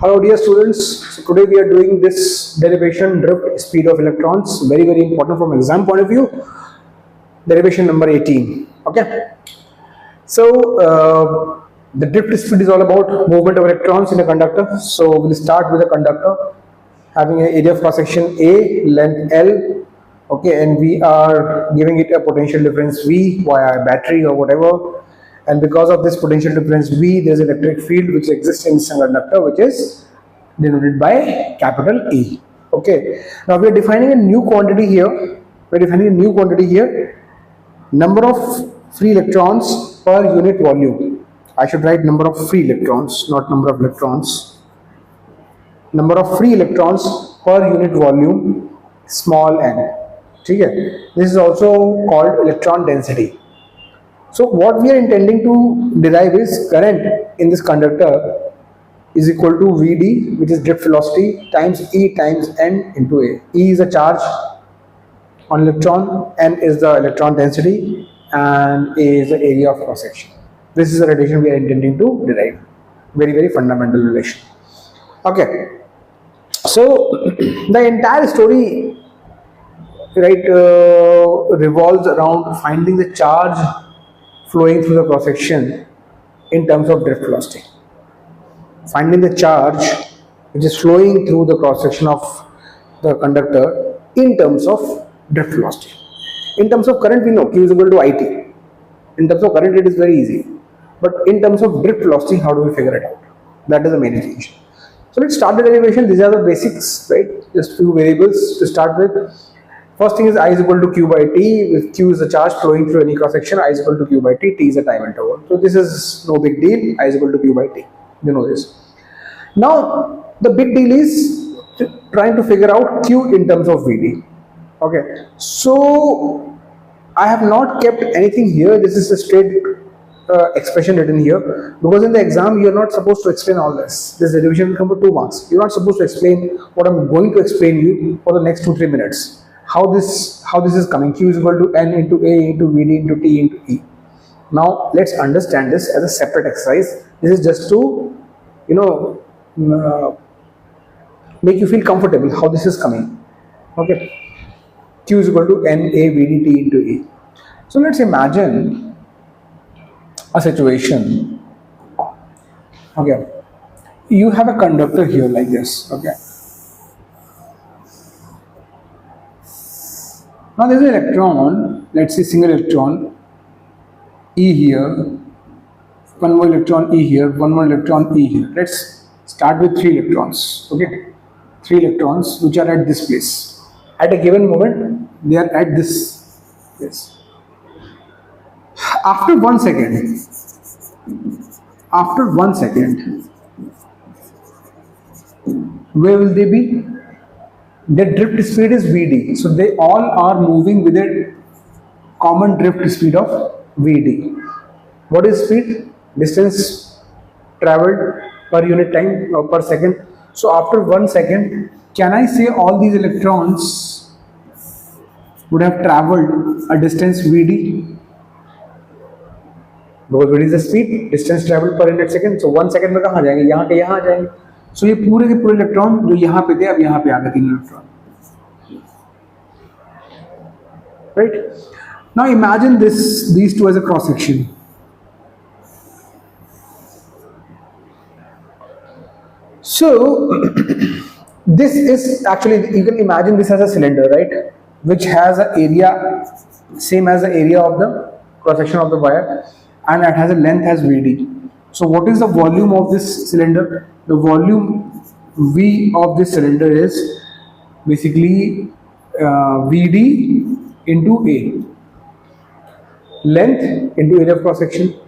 Hello dear students, so today we are doing this derivation drift speed of electrons, very important from exam point of view, derivation number 18. Okay, so the drift speed is all about movement of electrons in a conductor. So we'll start with a conductor having an area of cross section A, length L, okay, and we are giving it a potential difference V via a battery or whatever. And because of this potential difference V, there is an electric field which exists in this conductor, which is denoted by capital E. Okay. Now we are defining a new quantity here. We are defining a new quantity here. Number of free electrons per unit volume. I should write number of free electrons, not number of electrons. Number of free electrons per unit volume, small n. Okay. This is also called electron density. So what we are intending to derive is current in this conductor is equal to Vd, which is drift velocity, times E times n into A. E is a charge on electron, n is the electron density, and A is the area of cross section. This is the relation we are intending to derive. Very fundamental relation. Okay. So the entire story, right, revolves around finding the charge flowing through the cross section in terms of drift velocity. Finding the charge which is flowing through the cross section of the conductor in terms of drift velocity. In terms of current, we know Q is equal to IT. In terms of current, it is very easy. But in terms of drift velocity, how do we figure it out? That is the main equation. So let's start the derivation. These are the basics, right? Just few variables to start with. First thing is I is equal to Q by T. If Q is the charge flowing through any cross section, I is equal to Q by T. T is a time interval. So this is no big deal. I is equal to Q by T. You know this. Now the big deal is trying to figure out Q in terms of Vd. Okay. So I have not kept anything here. This is a straight expression written here, because in the exam you are not supposed to explain all this. This derivation will come to 2 marks. You are not supposed to explain what I am going to explain you for the next 2-3 minutes. How this is coming. Q is equal to n into A into Vd into T into E. Now let's understand this as a separate exercise. This is just to, you know, make you feel comfortable how this is coming. Okay. Q is equal to n A Vd T into E. So let's imagine a situation. Okay. You have a conductor here like this. Okay. Now there is an electron, let's say single electron, E here, one more electron E here, one more electron E here. Let's start with 3 electrons, okay? 3 electrons which are at this place. At a given moment, they are at this place. After 1 second, where will they be? Their drift speed is Vd. So they all are moving with a common drift speed of Vd. What is speed? Distance traveled per unit time or per second. So after 1 second, can I say all these electrons would have traveled a distance Vd? Because Vd is the speed, distance traveled per unit second. So 1 second में कहाँ जाएंगे? यहाँ के यहाँ जाएंगे. So ये पूरे के पूरे इलेक्ट्रॉन जो यहाँ पे थे अब यहाँ पे आ गए 3 electron. Right? Now imagine these two as a cross section. So this is actually, you can imagine this as a cylinder, right? Which has an area same as the area of the cross section of the wire, and it has a length as Vd. So what is the volume of this cylinder? The volume V of this cylinder is basically Vd into A. Length into area of cross section.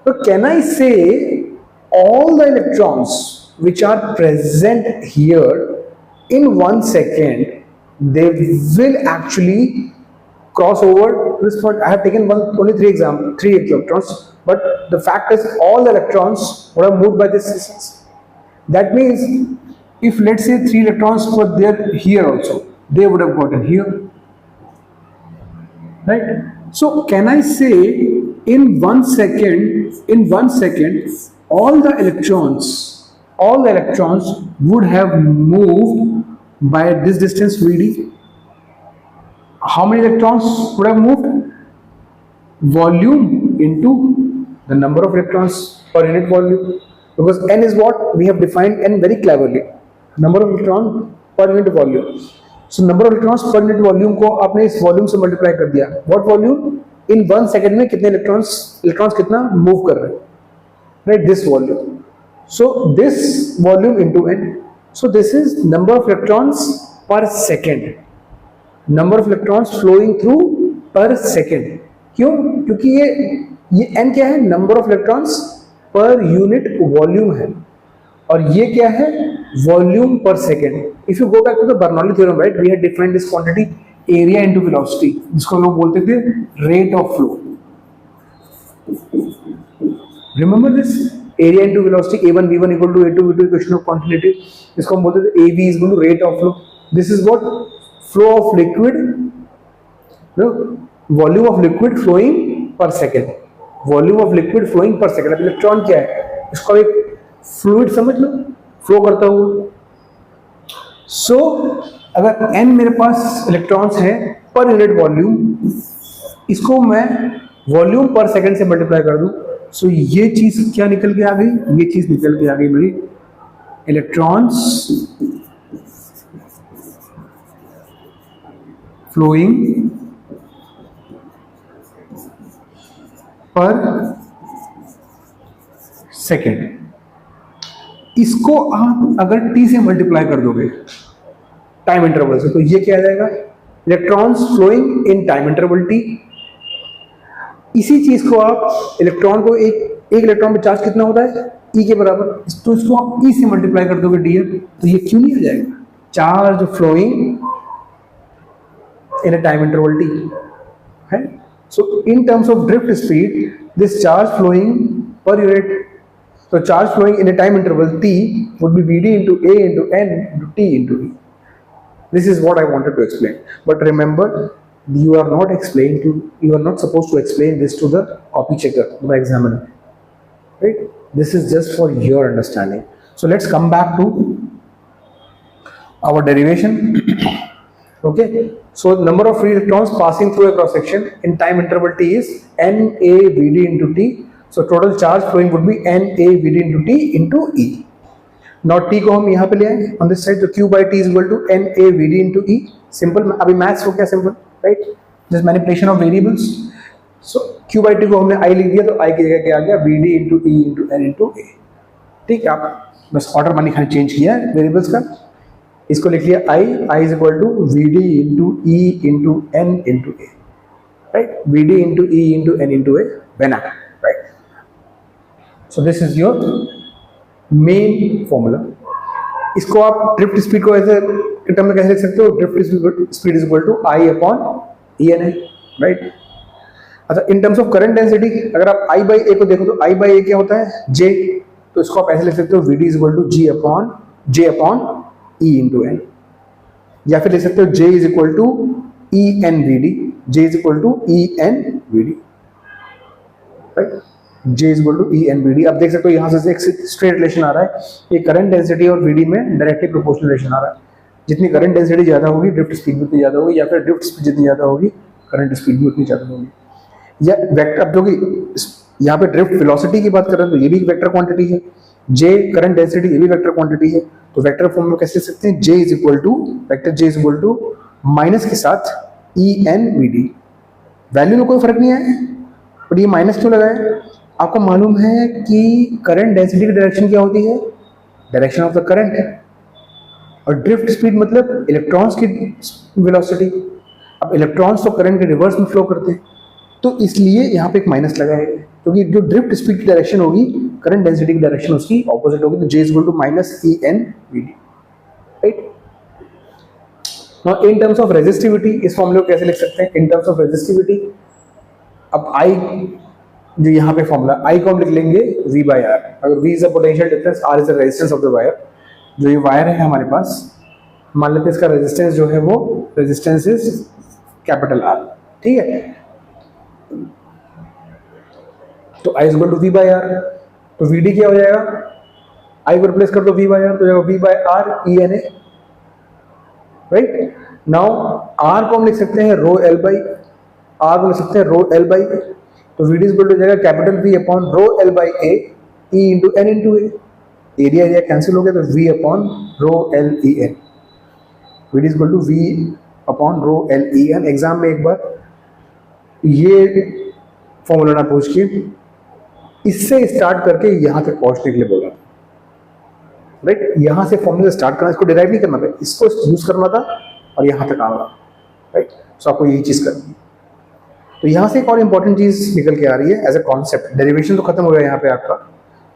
So can I say all the electrons which are present here in 1 second, they will actually cross over this point? I have taken only 3 electrons, but the fact is all the electrons would have moved by this distance. That means if let's say 3 electrons were there here also, they would have gotten here. Right? So can I say in 1 second, all the electrons all the electrons would have moved by this distance Vd. How many electrons would have moved? Volume into the number of electrons per unit volume, because n is what we have defined n very cleverly, number of electron per unit volume. So number of electrons per unit volume को आपने इस volume से multiply कर दिया. What volume? In 1 second में कितने electrons कितना move कर रहे हैं, right? This volume. So this volume into n. So this is number of electrons per second. Number of electrons flowing through per second. क्यों? क्योंकि ये n क्या है? Number of electrons per unit volume है, और ये क्या है? Volume per second. If you go back to the Bernoulli theorem, right, we had defined this quantity area into velocity, जिसको लोग बोलते थे rate of flow. Remember this, area into velocity, a1 v1 equal to a2 v2 equation of quantity. इसको हम बोलते थे av is equal to rate of flow. This is what? Flow of liquid, volume of liquid flowing per second. Volume of liquid flowing per second. अब electron क्या है? इसको एक fluid समझ लो, फ्लो करता हुआ. सो अगर n मेरे पास इलेक्ट्रॉन्स है पर यूनिट वॉल्यूम, इसको मैं वॉल्यूम पर सेकेंड से मल्टीप्लाई कर दूं, सो ये चीज क्या निकल के आ गई? ये चीज निकल के आ गई मेरी इलेक्ट्रॉन्स फ्लोइंग पर सेकेंड. इसको आप अगर t से मल्टीप्लाई कर दोगे टाइम इंटरवल से, तो ये क्या आ जाएगा? Electrons flowing in time interval t. इसी चीज को आप इलेक्ट्रॉन को एक इलेक्ट्रॉन में चार्ज कितना होता है? E के बराबर. तो इसको आप E से मल्टीप्लाई कर दोगे डियर, तो ये क्यों नहीं आ जाएगा? Charge flowing in a time interval t है. So in terms of drift speed, this charge flowing per unit, so charge flowing in a time interval t would be Vd into A into n into t into E. This is what I wanted to explain. But remember, you are not supposed to explain this to the copy checker, the examiner, right? This is just for your understanding. So let's come back to our derivation. Okay, so the number of free electrons passing through a cross section in time interval t is NA Vd into t. So total charge flowing would be NA Vd into t into E. Now t को हम यहाँ पे ले आए on this side, तो q by t is equal to NA Vd into E. Simple. अभी maths हो क्या simple, right? Just manipulation of variables. So q by t को हमने I लिख दिया, तो I की जगह क्या आ गया? Vd into E into n into A. ठीक है, आप बस ऑर्डर मानी खाली चेंज किया है वेरिएबल्स का. इसको लिख लिया I is equal to Vd into E into n into A, right? Vd into E into n into A, whenever, right? So this is your main formula. इसको आप ड्रिफ्ट स्पीड को ऐसे टर्म में कैसे लिख सकते हो? Drift speed is equal to I upon ENA, right? अच्छा, in terms of current density अगर आप I by A को देखो तो I by A क्या होता है? J. तो इसको आप ऐसे लिख सकते हो Vd is equal to J upon E into n, या फिर लिख सकते हो J is equal to E n Vd. J is equal to E n Vd, right? J is equal to E n Vd. अब देख सकते हो यहाँ से एक स्ट्रेट रिलेशन आ रहा है. ये करंट डेंसिटी और Vd में डायरेक्टली प्रोपोर्शनल रिलेशन आ रहा है. जितनी करंट डेंसिटी ज्यादा होगी ड्रिफ्ट स्पीड भी उतनी ज्यादा होगी, या फिर ड्रिफ्ट स्पीड जितनी ज्यादा होगी करंट स्पीड भी उतनी ज्यादा होगी. या वेक्टर, अब जो कि यहाँ पे ड्रिफ्ट वेलोसिटी की बात कर रहे हैं तो ये भी वेक्टर क्वांटिटी है. J करंट डेंसिटी, ये भी वेक्टर क्वांटिटी है. तो वेक्टर फॉर्म में कैसे लिख सकते हैं? J is equal to vector J is equal to minus के साथ E n Vd. वैल्यू में कोई फर्क नहीं है, बट ये माइनस क्यों लगा है? आपको मालूम है कि करंट डेंसिटी की डायरेक्शन क्या होती है? डायरेक्शन ऑफ द करंट है. और ड्रिफ्ट स्पीड मतलब इलेक्ट्रॉन्स की वेलोसिटी. अब इलेक्ट्रॉन्स तो करंट के रिवर्स में फ्लो करते हैं, तो इसलिए यहाँ पे एक माइनस लगा है, क्योंकि जो ड्रिफ्ट स्पीड की डायरेक्शन होगी करंट डेंसिटी की डायरेक्शन उसकी ऑपोजिट होगी. तो J is equal to minus E n Vd, right? Now in terms of resistivity इस फॉर्मूले को कैसे लिख सकते हैं? इन टर्म्स ऑफ रेजिस्टिविटी, अब I जो यहाँ पे फॉर्मूला I को हम लिख लेंगे V by R. अगर V is the potential difference, R is the resistance of the wire. जो ये वायर है हमारे पास, मान लेते हैं इसका रेजिस्टेंस जो है वो रेजिस्टेंस इज कैपिटल R, ठीक है? तो I is equal to V by R. तो Vd क्या हो जाएगा? आई को रिप्लेस कर दो वी बाय आर, तो जाएगा V by R E N A, right. Now R को हम लिख सकते हैं रो एल बाई, आर को लिख सकते हैं रो एल बाई, तो V D is equal to जाएगा capital V upon rho L by A E into N into A, area area cancel हो गया तो V upon rho L E N, V D is equal to V upon rho L E N. Exam में एक बार ये formula ना पूछ के इससे स्टार्ट करके यहां तक पहुंचने के लिए बोला, राइट। यहां से फॉर्मूला स्टार्ट करना, इसको डिराइव नहीं करना था, इसको यूज करना था और यहां तक आना, राइट। सो आपको यही चीज करनी है। तो यहां से एक और इंपॉर्टेंट चीज निकल के आ रही है एज ए कॉन्सेप्ट, डेरिवेशन तो खत्म हो गया यहाँ पे आपका,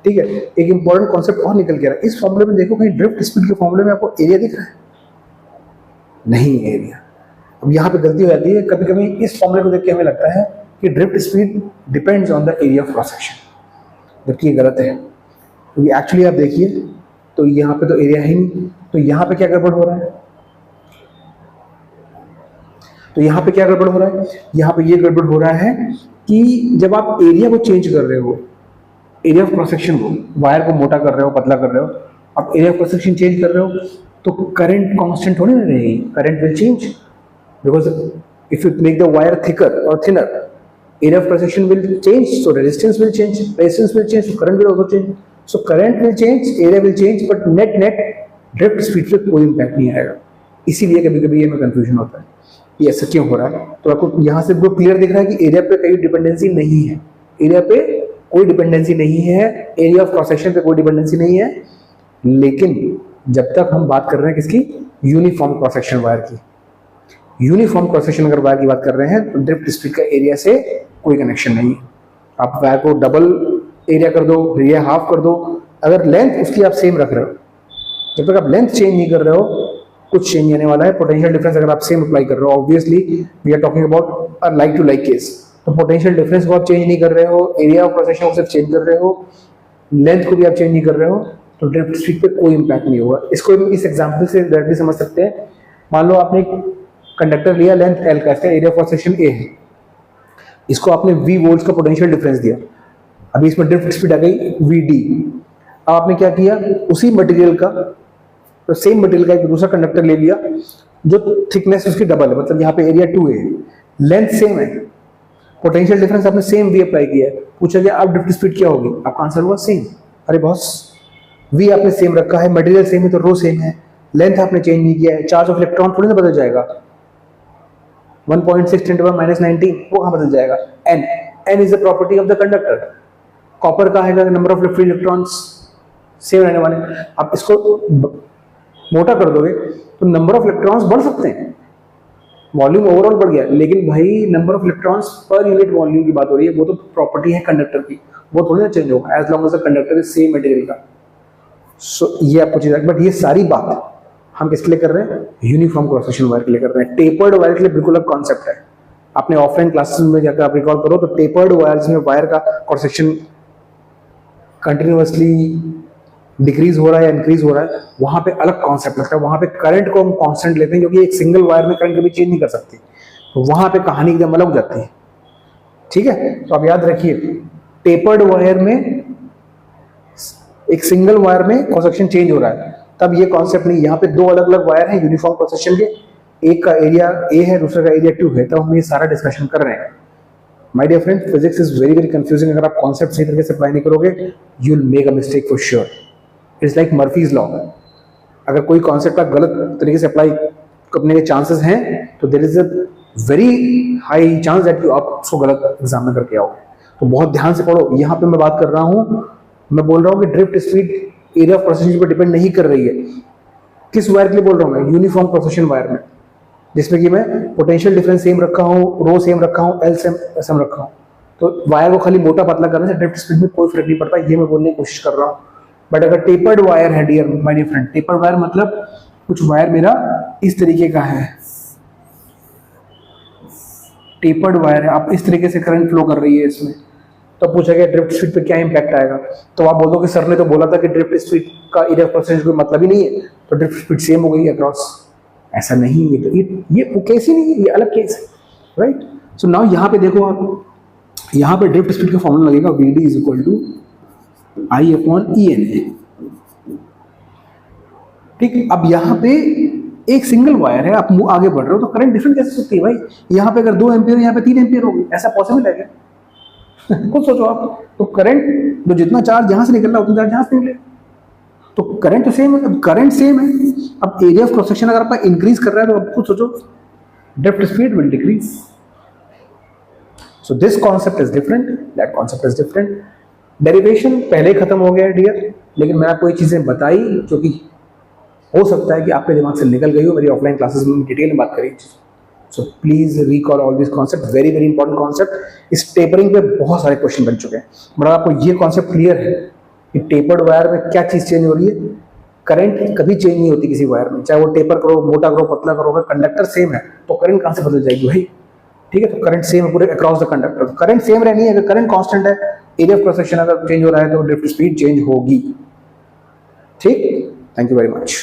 ठीक है। एक इंपॉर्टेंट कॉन्सेप्ट और निकल के आ रहा है इस फॉर्मूले में। देखो कहीं ड्रिफ्ट स्पीड के फॉर्मूले में आपको एरिया दिख रहा है? नहीं एरिया। अब यहाँ पे गलती हो जाती है, कभी कभी इस फॉर्मूले को देख के हमें लगता है कि drift speed depends on the area of cross section, जबकि ये गलत है। क्योंकि एक्चुअली आप देखिए तो यहाँ पे तो एरिया है नहीं, तो यहाँ पे क्या गड़बड़ हो रहा है, तो यहाँ पे क्या गड़बड़ हो रहा है, यहाँ पे ये गड़बड़ हो रहा है कि जब आप एरिया को चेंज कर रहे हो, एरिया ऑफ क्रॉस सेक्शन को, वायर को मोटा कर रहे हो, पतला कर रहे हो, आप area of cross section change कर रहे हो, तो करंट कांस्टेंट थोड़ी ना रहेगी, current will change, because if you make the wire thicker और thinner, area of cross section will change, so resistance will change, resistance will change, so current will also change, so current will change, area will change, but net net drift speed पे कोई impact नहीं आएगा। इसीलिए कभी कभी ये में confusion होता है कि ऐसा क्यों हो रहा है। तो आपको यहाँ से वो क्लियर दिख रहा है कि एरिया पे कोई डिपेंडेंसी नहीं है, एरिया पे कोई डिपेंडेंसी नहीं है, एरिया ऑफ क्रॉस सेक्शन पे कोई डिपेंडेंसी नहीं है। लेकिन जब तक हम बात कर रहे हैं किसकी, यूनिफॉर्म क्रॉस सेक्शन वायर की, यूनिफॉर्म क्रॉस सेक्शन अगर वायर की बात कर रहे हैं तो ड्रिफ्ट स्पीड का एरिया से कोई कनेक्शन नहीं है। आप वायर को डबल एरिया कर दो, एरिया हाफ कर दो, अगर लेंथ उसकी आप सेम रख रहे हो, जब तक आप लेंथ चेंज नहीं कर रहे हो कुछ चेंज आने वाला है। पोटेंशियल डिफरेंस अगर आप सेम अप्लाई कर रहे हो, obviously we are talking about a like to like case, तो पोटेंशियल डिफरेंस को आप चेंज नहीं कर रहे हो, एरिया ऑफ क्रॉस सेक्शन को सिर्फ चेंज कर रहे हो, लेंथ को भी आप चेंज नहीं कर रहे हो, तो ड्रिफ्ट स्पीड पे कोई इंपैक्ट नहीं होगा। इसको इस एग्जांपल से डायरेक्टली समझ सकते हैं। मान लो आपने एक कंडक्टर लिया, लेंथ एल का, इसका area of cross section A है, इसको आपने वी वोल्ट्स का पोटेंशियल डिफरेंस दिया, अभी इसमें ड्रिफ्ट स्पीड आ गई वी डी। अब आपने क्या किया, उसी मटेरियल का, तो सेम मटेरियल का एक दूसरा कंडक्टर ले लिया जो थिकनेस उसकी डबल है, मतलब यहाँ पे एरिया 2 है, लेंथ सेम है, पोटेंशियल डिफरेंस आपने सेम वी अप्लाई किया है, पूछा गया अब ड्रिफ्ट स्पीड क्या होगी, आपका आंसर हुआ सेम। अरे बॉस, वी आपने सेम रखा है, मटेरियल सेम है तो रो सेम है, लेंथ आपने चेंज नहीं किया है, चार्ज ऑफ इलेक्ट्रॉन थोड़ी ना बदल जाएगा, 1.6 × 10⁻19 वो कहाँ बदल जाएगा। N is the property of the conductor, copper का है number of free electrons same रहने वाले। आप इसको मोटा कर दोगे तो नंबर ऑफ इलेक्ट्रॉन्स बढ़ सकते हैं, वॉल्यूम ओवरऑल बढ़ गया, लेकिन भाई number of electrons per unit volume की बात हो रही है, वो तो प्रॉपर्टी है कंडक्टर की, वो थोड़ी ना चेंज होगा as long as the conductor is same material का। सो ये आपको चीज, बट ये सारी बात हम किसके लिए कर रहे हैं, यूनिफॉर्म क्रॉस सेक्शन वायर के लिए कर रहे हैं। टेपर्ड वायर के लिए बिल्कुल अलग कॉन्सेप्ट है, आपने ऑफलाइन क्लासेस में जाकर आप रिकॉल करो तो टेपर्ड वायर्स में वायर का क्रॉस सेक्शन कंटिन्यूअसली डिक्रीज हो रहा है या इंक्रीज हो रहा है, वहां पे अलग कॉन्सेप्ट लगता है, वहां पे करंट को हम कांस्टेंट लेते हैं क्योंकि एक सिंगल वायर में करंट कभी चेंज नहीं कर सकती, तो वहां पे कहानी एकदम अलग हो जाती है, ठीक है। तो आप याद रखिए, टेपर्ड वायर में, एक सिंगल वायर में क्रॉस सेक्शन चेंज हो रहा है, तब ये कॉन्सेप्ट नहीं, यहाँ पे दो अलग अलग वायर हैं यूनिफॉर्म क्रॉस सेक्शन के, एक का एरिया ए है, दूसरे का एरिया 2 है, तब हम ये सारा डिस्कशन कर रहे हैं। My dear friend, physics is very very confusing, अगर आप कॉन्सेप्ट सही तरीके से अप्लाई नहीं करोगे you will make a mistake for sure. It's like Murphy's law, अगर कोई कॉन्सेप्ट आप गलत तरीके से अप्लाई करने के चांसेस हैं तो there is a very high chance that आप उसको गलत एग्जाम में करके आओगे, तो बहुत ध्यान से पढ़ो। यहाँ पे मैं बात कर रहा हूँ, मैं बोल रहा हूँ कि drift speed area of cross section पर डिपेंड नहीं कर रही है। किस वायर के लिए बोल रहा हूँ मैं, यूनिफॉर्म क्रॉस सेक्शन वायर में, जिसमें कि मैं पोटेंशियल डिफरेंस सेम रखा हूँ, रो सेम रखा हूँ, एल सेम रखा हूँ, तो वायर को खाली मोटा पतला करने से ड्रिफ्ट स्पीड में कोई फर्क नहीं पड़ता, ये मैं बोलने की कोशिश कर रहा हूँ। बट अगर टेपर्ड वायर है dear my dear friend, tapered wire मतलब कुछ वायर मेरा इस तरीके का है, टेपर्ड वायर है, आप इस तरीके से करंट फ्लो कर रही है इसमें, तो पूछा गया ड्रिफ्ट स्पीड पे क्या इंपैक्ट आएगा, तो आप बोल दो कि सर ने तो बोला था कि ड्रिफ्ट स्पीड का एरिया परसेंटेज कोई मतलब ही नहीं है, तो ड्रिफ्ट स्पीड सेम हो गई अक्रॉस। ऐसा नहीं है, तो ये केस ही नहीं है, ये अलग केस है, राइट। सो नाउ यहाँ पे देखो आप, यहाँ पे ड्रिफ्ट स्पीड का फॉर्मूला लगेगा V D is equal to I upon E N A, ठीक, अब यहाँ पे एक सिंगल वायर है, आप आगे बढ़ रहे हो तो करंट डिफरेंट कैसे सकती है भाई? यहाँ पे अगर 2 एम्पियर यहाँ पे 3 एम्पियर होगी, ऐसा पॉसिबल है क्या? खुद सोचो आप। तो करंट तो जितना चार्ज यहाँ से निकल रहा है उतना चार्ज यहाँ से निकले, तो करंट तो सेम है। अब करंट सेम है, अब एरिया ऑफ क्रॉस सेक्शन अगर आपका इंक्रीज कर रहा है तो आप खुद सोचो drift speed will decrease. So this concept is different, that concept is different. Derivation पहले ही खत्म हो गया है डियर, लेकिन मैंने आपको ये चीजें बताई जो कि हो सकता है कि आपके दिमाग से निकल गई हो। मेरी ऑफलाइन क्लासेस में डिटेल में बात करी। So please recall all this concept, very very important concept. इस टेपरिंग पे बहुत सारे क्वेश्चन बन चुके हैं, बट आपको ये कॉन्सेप्ट क्लियर है कि टेपर्ड वायर में क्या चीज चेंज हो रही है। करंट कभी चेंज नहीं होती किसी वायर में, चाहे वो टेपर करो, मोटा करो, पतला करो, अगर कंडक्टर सेम है तो करंट कहां से बदल जाएगी भाई? ठीक है, तो करंट सेम है पूरे across the conductor, current same रहनी है। अगर करंट कांस्टेंट है, एरिया ऑफ क्रॉस सेक्शन अगर चेंज हो रहा है तो ड्रिफ्ट स्पीड चेंज होगी। ठीक, थैंक यू वेरी मच।